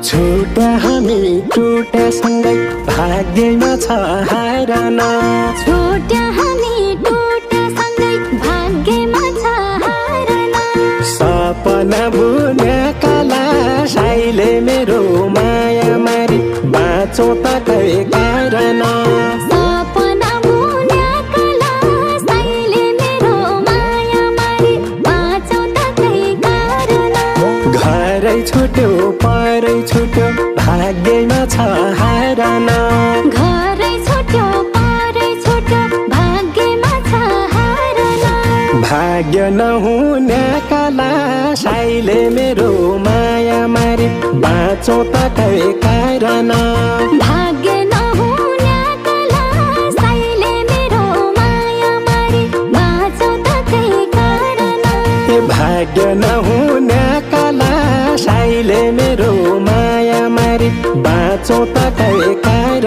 छुट्या हामी टुटासँगै भाग्यमा छ हारन छुट्या हामी टुटासँगै भाग्यमा छ हारन सपना बुनेका लासाइले मेरो माया मारी बाँचो त कै कारण सपना बुनेका लासाइले मेरो माया मारी बाँचो त कै कारण घरै छुट्यो परै छुट्यो भाग्यमा छ हारन घरै छुट्यो परै छुट्यो भाग्यमा छ हारन भाग्य नहुनेका लासाइले मेरो माया मारी बाँचो त कै कारण भाग्य नहुनेका लासाइले मेरो माया मारी बाँचो त कै कारण भाग्य नहुनेका लासाइले मेरो माया मारी बाँचो त कै कारण